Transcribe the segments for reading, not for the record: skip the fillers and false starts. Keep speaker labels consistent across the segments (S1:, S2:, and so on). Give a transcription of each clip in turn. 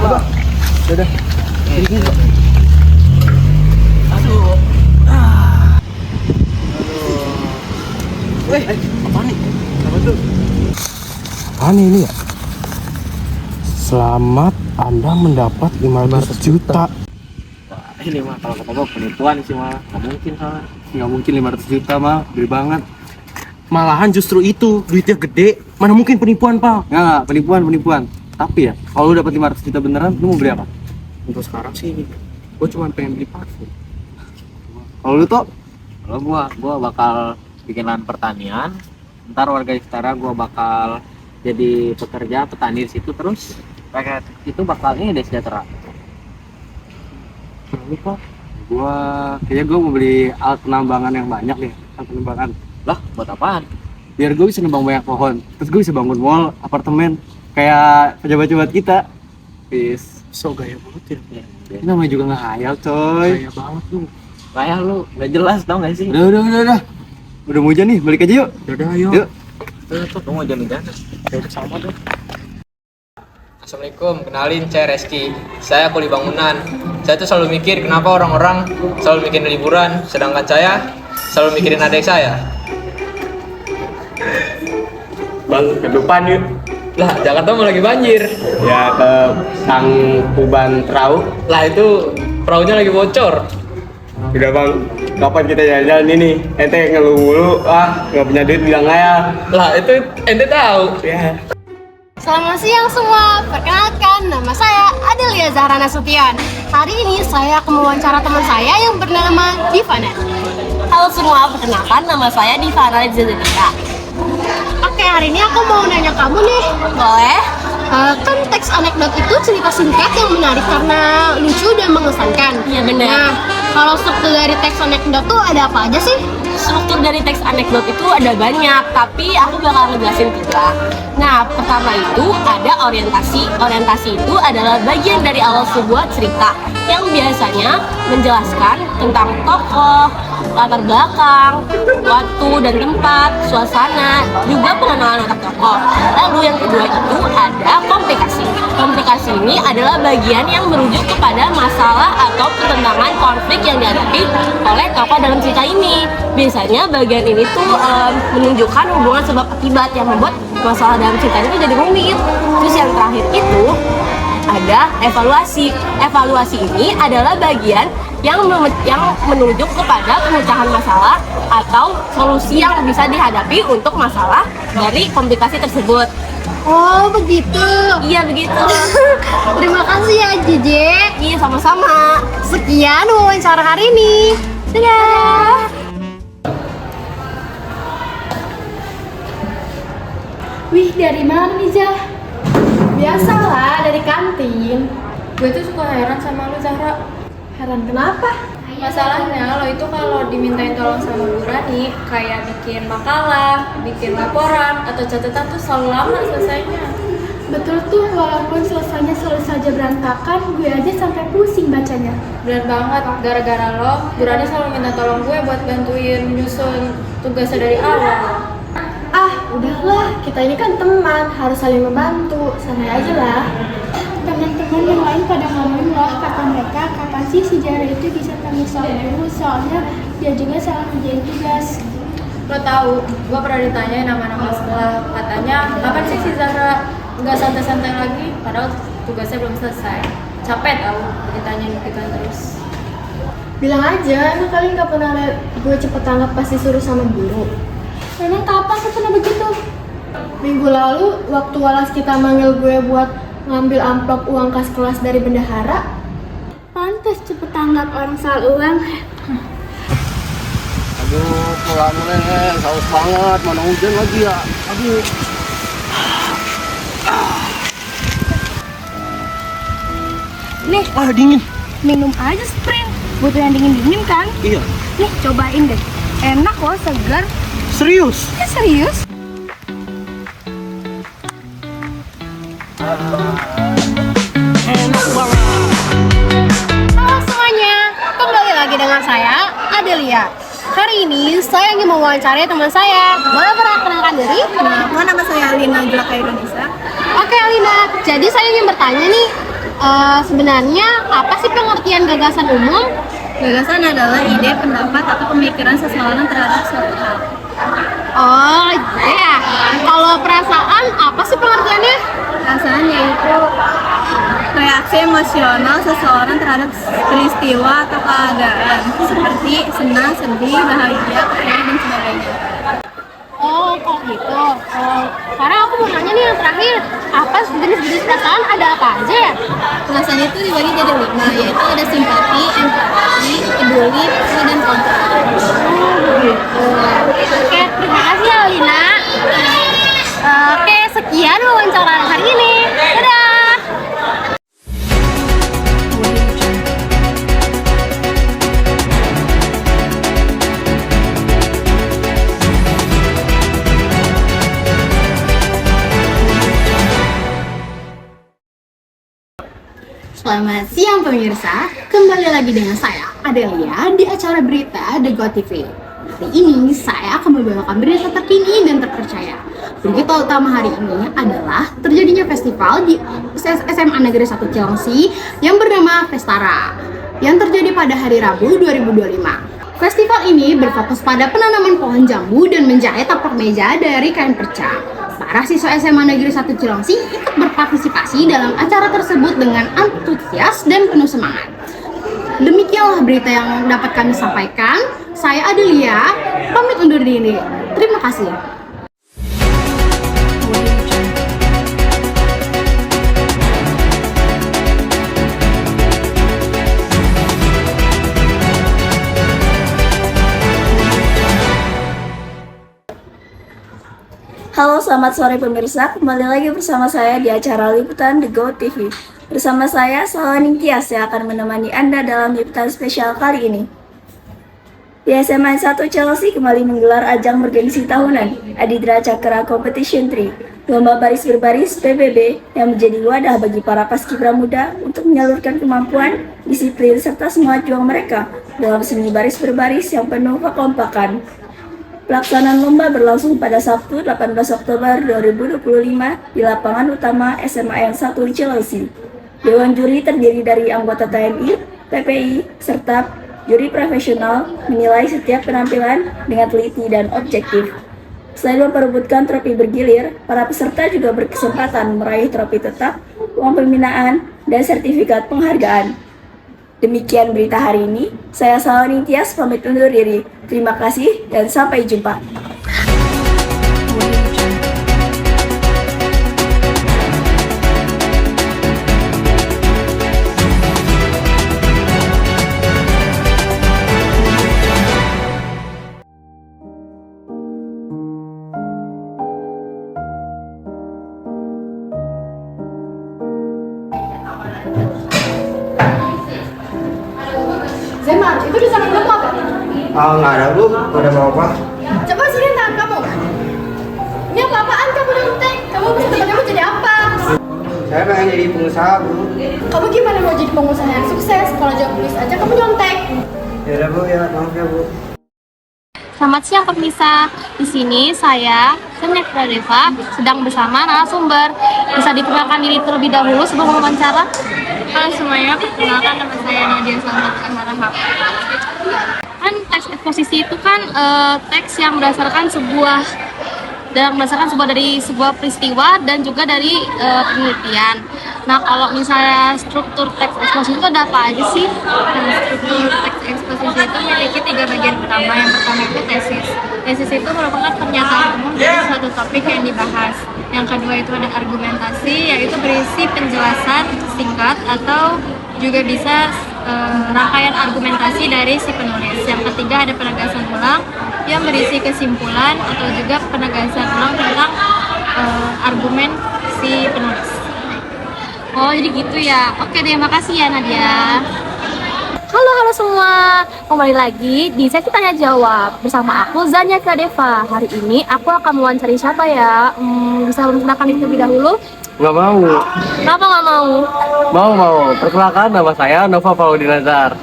S1: Udah. Sini.
S2: Aduh.
S1: Weh, apaan nih? Apa tuh? Apaan ini ya? Selamat Anda mendapat 500 juta.
S2: Wah, ini mah kalau kata gua penipuan sih mah. Nggak mungkin salah. Nggak mungkin 500 juta mah, gede banget.
S1: Malahan justru itu, duitnya gede. Mana mungkin penipuan, Pak?
S2: Nggak, penipuan. Tapi ya, kalau lu dapat 500 juta beneran, lu mau beli apa?
S1: Untuk sekarang sih, gue cuma pengen beli parfum.
S2: Kalau lu tuh?
S3: Kalau gua bakal bikin lahan pertanian. Ntar warga sekitar gua bakal jadi pekerja petani di situ, terus rakyat itu bakal ini deh sejahtera.
S1: Kenapa, Pak?
S2: Kayaknya gua mau beli alat penambangan yang banyak deh. Alat penambangan.
S3: Lah, buat apaan?
S2: Biar gue bisa nebang banyak pohon. Terus gue bisa bangun mall, apartemen. Kayak pejabat-pejabat kita. Peace.
S1: So gaya banget ya.
S2: Ini namanya juga nggak hayal, coy.
S1: Gaya banget lu.
S3: Kayak lu nggak jelas, tau nggak sih?
S2: Udah. Udah mau hujan nih, balik aja yuk.
S1: Yaudah, ayo.
S2: Yuk.
S3: Tuh mau jalan-jalan.
S1: Yaudah, sama dong.
S4: Assalamualaikum, kenalin saya Reski. Saya kuli bangunan. Saya tuh selalu mikir kenapa orang-orang selalu mikirin liburan, sedangkan saya selalu mikirin adik saya.
S2: Bang, ke depan yuk.
S4: Lah, Jakarta mau lagi banjir.
S2: Ya ke Tangkuban Perahu.
S4: Lah itu perahunya lagi bocor.
S2: Udah bang, kapan kita jalan-jalan ini? Ente ngeluh mulu, nggak punya duit bilang aja.
S4: Lah itu ente tahu.
S2: Ya.
S5: Selamat siang semua, perkenalkan nama saya Adelia Zahra Nasution. Hari ini saya akan mewawancara teman saya yang bernama Divana. Halo semua, perkenalkan nama saya Divana Zedeka. Oke, hari ini aku mau nanya kamu nih. Boleh? Kan teks anekdot itu cerita singkat yang menarik karena lucu dan mengesankan. Iya benar. Nah, kalau struktur dari teks anekdot tuh ada apa aja sih?
S6: Struktur dari teks anekdot itu ada banyak, tapi aku bakal ngejelasin 3. Nah, pertama itu ada orientasi. Orientasi itu adalah bagian dari awal sebuah cerita yang biasanya menjelaskan tentang tokoh, latar belakang, waktu dan tempat, suasana, juga pengenalan otak tokoh. Lalu yang kedua itu ada komplikasi. Komplikasi ini adalah bagian yang merujuk kepada masalah atau ketentangan konflik yang dihadapi oleh tokoh dalam cerita ini. Biasanya bagian ini tuh menunjukkan hubungan sebab akibat yang membuat masalah dalam cerita itu jadi rumit. Terus yang terakhir itu ada evaluasi. Evaluasi ini adalah bagian yang menunjuk kepada pemecahan masalah atau solusi yang bisa dihadapi untuk masalah dari komplikasi tersebut.
S5: Oh, begitu.
S6: Iya begitu.
S5: Terima kasih ya, Jeje.
S6: Iya sama-sama.
S5: Sekian wawancara hari ini. Dadah.
S7: Wih, dari mana nih, Zah? Biasalah, dari kantin.
S8: Gue tuh suka heran sama lu, Zahra.
S7: Heran kenapa?
S8: Masalahnya lo itu kalau dimintain tolong sama Bu Rani, kayak bikin makalah, bikin laporan, atau catatan tuh selalu lama selesainya.
S7: Betul tuh, walaupun selesainya selalu saja berantakan, gue aja sampai pusing bacanya.
S8: Bener banget, gara-gara lo, Bu Rani selalu minta tolong gue buat bantuin menyusun tugasnya dari awal.
S7: Ah, udahlah, kita ini kan teman, harus saling membantu, santai aja lah. Teman-teman yang lain pada ngomong lah, kata mereka, kapan sih si Zahra itu bisa tanggung jawab dulu, soalnya dia juga salah ngerjain tugas.
S8: Lo tahu, gue pernah ditanyain sama anak kelas sebelah, katanya, kapan sih si Zahra nggak santai-santai lagi, padahal tugasnya belum selesai. Capek tau, ditanyain gitu terus.
S7: Bilang aja, emang kalian gak pernah lihat gue cepet tanggap pas disuruh sama guru? Memang kapan aku pernah begitu? Minggu lalu, waktu Walas kita manggil gue buat ngambil amplop uang kas kelas dari bendahara. Pantes cepet tanggap orang soal uang.
S2: Aduh, mulai haus banget, mana hujan lagi ya. Aduh.
S7: Nih,
S1: Dingin.
S7: minum aja Sprint. Butuh yang dingin-dingin kan?
S1: Iya.
S7: Nih, cobain deh. Enak loh, segar.
S1: Serius?
S7: Ya serius?
S1: Enak banget.
S5: Halo semuanya, kembali lagi dengan saya, Adelia. Hari ini saya ingin mewawancarai teman saya. Boleh perkenalkan diri?
S7: Nama saya Alina Jelaka Indonesia.
S5: Oke Alina, jadi saya ingin bertanya nih, Sebenarnya apa sih pengertian gagasan umum?
S8: Gagasan adalah ide, pendapat, atau pemikiran seseorang terhadap suatu hal.
S5: Oh, gitu ya. Kalau perasaan apa sih pengertiannya?
S8: Perasaan yaitu reaksi emosional seseorang terhadap peristiwa atau keadaan seperti senang, sedih, bahagia, kecewa, dan sebagainya.
S5: Oh, kok gitu. Sekarang aku mau nanya nih yang terakhir. Apa jenis-jenis perasaan ada apa aja ya?
S8: Perasaan itu dibagi jadi 5, yaitu ada simpati, empati, peduli, dan kontra.
S5: Oke, terima kasih ya Lina. Oke, sekian wawancara hari ini. Dadah. Selamat siang pemirsa, kembali lagi dengan saya Adelia di acara berita The Go TV. Hari ini saya akan membawakan berita terkini dan terpercaya. Berita utama hari ini adalah terjadinya festival di SMA Negeri 1 Cilengsi yang bernama Festara yang terjadi pada hari Rabu 2025. Festival ini berfokus pada penanaman pohon jambu dan menjahit taplak meja dari kain perca. Para siswa SMA Negeri 1 Cilengsi ikut berpartisipasi dalam acara tersebut dengan antusias dan penuh semangat. Demikianlah berita yang dapat kami sampaikan. Saya Adelia, pamit undur diri. Terima kasih.
S9: Halo, selamat sore pemirsa. Kembali lagi bersama saya di acara liputan The Go TV. Bersama saya, Salani Tias yang akan menemani Anda dalam liputan spesial kali ini. Di SMA 1 Chelsea kembali menggelar ajang bergengsi tahunan Adidra Cakra Competition 3, lomba baris berbaris PBB yang menjadi wadah bagi para paskibra muda untuk menyalurkan kemampuan, disiplin, serta semangat juang mereka dalam seni baris berbaris yang penuh kekompakan. Pelaksanaan lomba berlangsung pada Sabtu 18 Oktober 2025 di lapangan utama SMA N 1 Cilengsi. Dewan juri terdiri dari anggota TNI, PPI, serta juri profesional menilai setiap penampilan dengan teliti dan objektif. Selain memperebutkan trofi bergilir, para peserta juga berkesempatan meraih trofi tetap, uang pembinaan, dan sertifikat penghargaan. Demikian berita hari ini. Saya Salani Tias pamit undur diri. Terima kasih dan sampai jumpa.
S5: Zemar, itu di samping kamu apa?
S1: Nggak ada bu, nggak ada apa-apa.
S5: Coba sini tangan kamu. Ini apa-apaan kamu nyontek? Kamu mau jadi apa?
S1: Saya pengen jadi pengusaha bu.
S5: Kamu gimana mau jadi pengusaha yang sukses? Kalau jawab tulis aja kamu nyontek.
S1: Ya udah bu, ya maaf ya bu.
S6: Selamat siang pemirsa. Di sini saya, Senek Pradeva, sedang bersama narasumber. Bisa diperkenalkan diri terlebih dahulu sebelum wawancara?
S8: Halo semuanya, perkenalkan nama saya Nadia Selamat Harahap.
S6: Kan teks eksposisi itu kan teks yang berdasarkan sebuah dari sebuah peristiwa dan juga dari penelitian. Nah, kalau misalnya struktur teks eksposisi itu ada apa aja sih?
S8: Nah, struktur teks eksposisi itu memiliki 3 bagian utama. Yang pertama itu tesis. Tesis itu merupakan pernyataan umum dari suatu topik yang dibahas. Yang kedua itu ada argumentasi, yaitu berisi penjelasan singkat atau juga bisa rangkaian argumentasi dari si penulis. Yang ketiga ada penegasan ulang yang berisi kesimpulan atau juga penegasan ulang tentang argumen si penulis.
S6: Oh, jadi gitu ya. Oke, terima kasih ya Nadia. Halo semua, kembali lagi di sesi tanya jawab bersama aku Zanya Kadeva. Hari ini aku akan mewawancari siapa ya? Bisa memperkenalkan diri terlebih dahulu?
S2: Nggak mau.
S6: Kenapa nggak mau?
S2: Mau. Perkenalkan, nama saya Nova Paudi Nazar.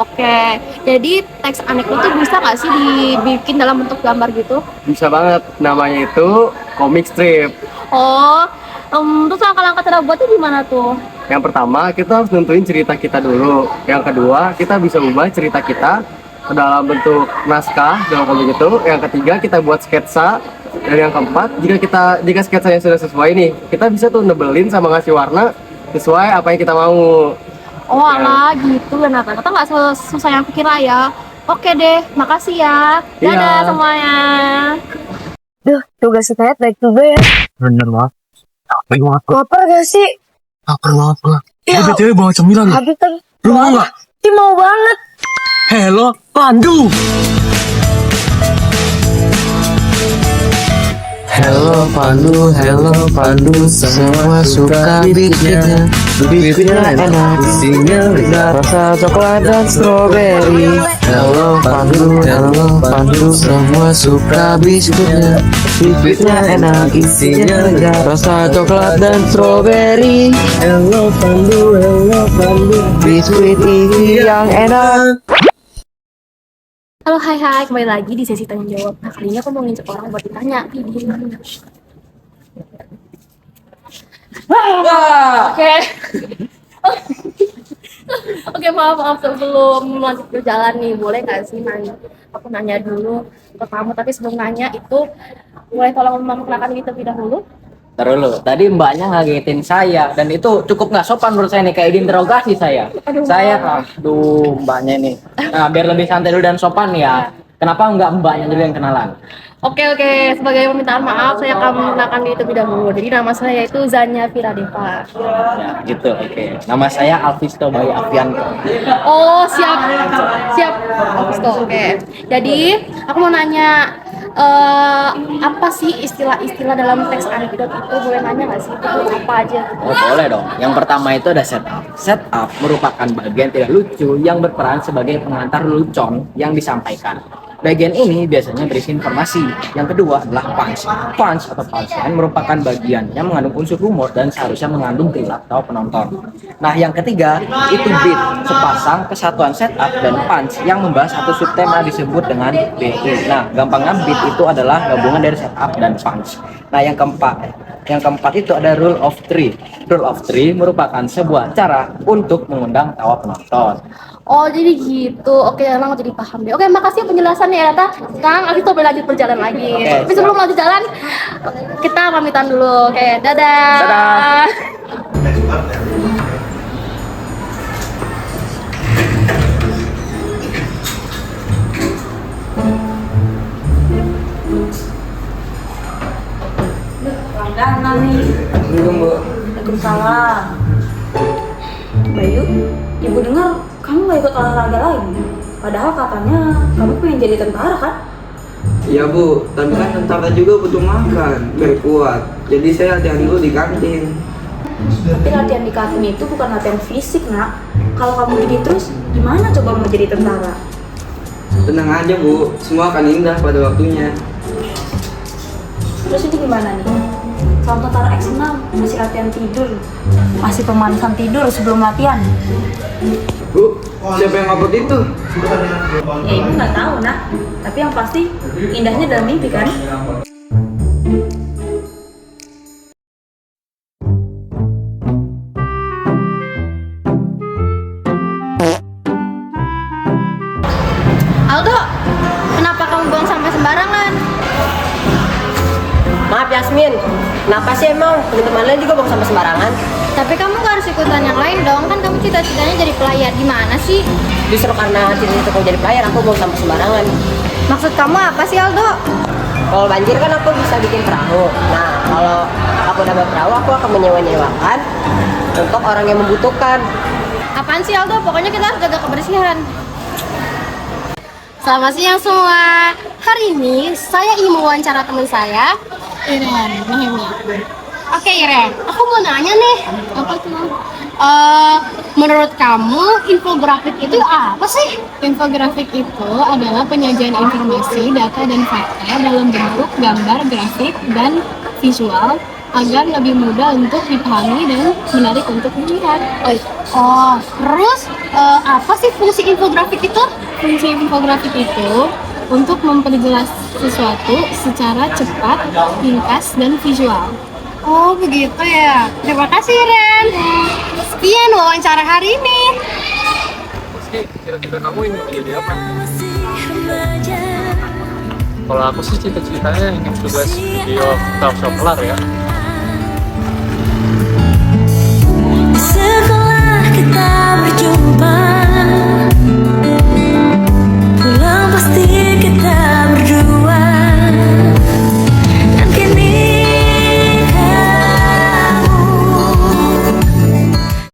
S6: Oke, jadi teks anekdot itu bisa nggak sih dibikin dalam bentuk gambar gitu?
S2: Bisa banget, namanya itu comic strip.
S6: Oh, terus langkah-langkah cara buatnya gimana tuh?
S2: Yang pertama, kita harus nentuin cerita kita dulu. Yang kedua, kita bisa ubah cerita kita ke dalam bentuk naskah dalam komik itu. Yang ketiga, kita buat sketsa. Dan yang keempat, jika sketsanya sudah sesuai nih, kita bisa tuh nebelin sama ngasih warna sesuai apa yang kita mau.
S7: Oh alah gitu, ternyata nggak susah yang aku kira ya. Oke deh, makasih ya. Dadah
S2: Iya.
S7: semuanya.
S10: Duh, tugas saya baik juga ya.
S1: Bener banget. Capek banget gua.
S10: Lapar gak sih?
S1: Lapar banget gua.
S10: Ya.
S1: Gua BTW bawa cemilan nih.
S10: Habis tadi.
S1: Lu mau nggak?
S10: Ih, mau banget.
S1: Hello, Pandu.
S11: Hello Pandu, semua suka beatnya. Beatnya enak, isinya rasa coklat dan strawberry. Hello Pandu, semua suka biskuitnya. Beatnya enak, isinya rasa coklat dan strawberry. Hello Pandu, biskuit ini yang enak.
S7: Halo, hai, kembali lagi di sesi tanya jawab. Nah, kali ini aku mau ngincer orang buat ditanya. Oke. Oke, maaf sebelum lanjut ke jalan nih, boleh nggak sih nanya? Aku nanya dulu ke kamu, tapi sebelum nanya itu boleh tolong memperkenalkan diri terlebih dahulu?
S3: Ntar dulu, tadi mbaknya ngagetin saya dan itu cukup nggak sopan menurut saya nih, kayak diinterogasi saya. Aduh, mbaknya nih. Nah, biar lebih santai dulu dan sopan ya. Kenapa nggak mbaknya dulu yang kenalan?
S7: Oke, sebagai permintaan maaf, saya akan memperkenalkan diri terlebih dahulu. Jadi nama saya itu Zanya Firadeva.
S3: Ya, gitu. Oke. Nama saya Alvisto Bayu Afianto.
S7: Oh, siap. Agusto, oke. Jadi, aku mau nanya apa sih istilah-istilah dalam teks anekdot itu, boleh nanya nggak sih? Itu apa aja?
S3: Oh, boleh dong. Yang pertama itu ada setup. Setup merupakan bagian tidak lucu yang berperan sebagai pengantar lelucon yang disampaikan. Bagian ini biasanya berisi informasi. Yang kedua adalah punch. Punch atau punchline merupakan bagian yang mengandung unsur humor dan seharusnya mengandung thriller atau penonton. Nah, yang ketiga itu beat, sepasang kesatuan setup dan punch yang membahas satu subtema disebut dengan BI. Nah, gampangnya beat itu adalah gabungan dari setup dan punch. Nah, yang keempat itu ada rule of three. Rule of three merupakan sebuah cara untuk mengundang tawa penonton.
S7: Oh, jadi gitu. Oke, emang jadi paham deh. Oke, makasih penjelasannya ya, Rata. Sekarang Alvito berlanjut berjalan lagi. Tapi sebelum lanjut jalan, kita pamitan dulu. Oke, dadah.
S10: Langganan nih. Waalaikumsalam. Bayu, ibu dengar kamu gak ikut olahraga lagi. Padahal katanya kamu pengen jadi tentara kan?
S11: Iya Bu, tapi kan tentara juga butuh makan, biar kuat. Jadi saya latihan dulu di kantin.
S10: Tapi latihan di kantin itu bukan latihan fisik, nak. Kalau kamu gini terus, gimana coba mau jadi tentara?
S11: Tenang aja Bu, semua akan indah pada waktunya.
S10: Terus ini gimana nih? Kalau tentara X6 masih latihan tidur, masih pemanasan tidur sebelum latihan.
S11: Bu, siapa yang ngupload itu?
S10: Ya ibu nggak tahu nak, tapi yang pasti indahnya dalam mimpi kan?
S7: Aldo, kenapa kamu buang sampah sembarangan?
S6: Maaf Yasmin, kenapa sih emang teman-teman lain juga buang sampah sembarangan?
S7: Tapi kamu gak harus ikutan yang lain dong, kan kamu cita-citanya jadi pelayar. Gimana sih?
S6: Justru karena cita-cita aku jadi pelayar, aku buang sampah sembarangan.
S7: Maksud kamu apa sih, Aldo?
S6: Kalau banjir kan aku bisa bikin perahu. Nah, kalau aku dapat perahu, aku akan menyewa-nyewakan untuk orang yang membutuhkan.
S7: Apaan sih, Aldo? Pokoknya kita harus jaga kebersihan. Selamat siang semua. Hari ini saya ingin mewawancara teman saya, Iren Nehemia. Oke Iren, aku mau nanya nih. Apa tuh? Menurut kamu infografik itu apa sih? Infografik itu adalah penyajian informasi, data, dan fakta dalam bentuk gambar, grafik, dan visual agar lebih mudah untuk dipahami dan menarik untuk dilihat. Oh, terus apa sih fungsi infografik itu? Fungsi infografik itu untuk memperjelas sesuatu secara cepat, ringkas, dan visual.
S5: Oh begitu ya. Terima kasih Ren. Sekian wawancara hari ini.
S12: Kira-kira kamu ingin jadi apa? Kalau aku sih cita-citanya ingin tugas video talkshow kelar ya.
S13: Setelah kita berjumpa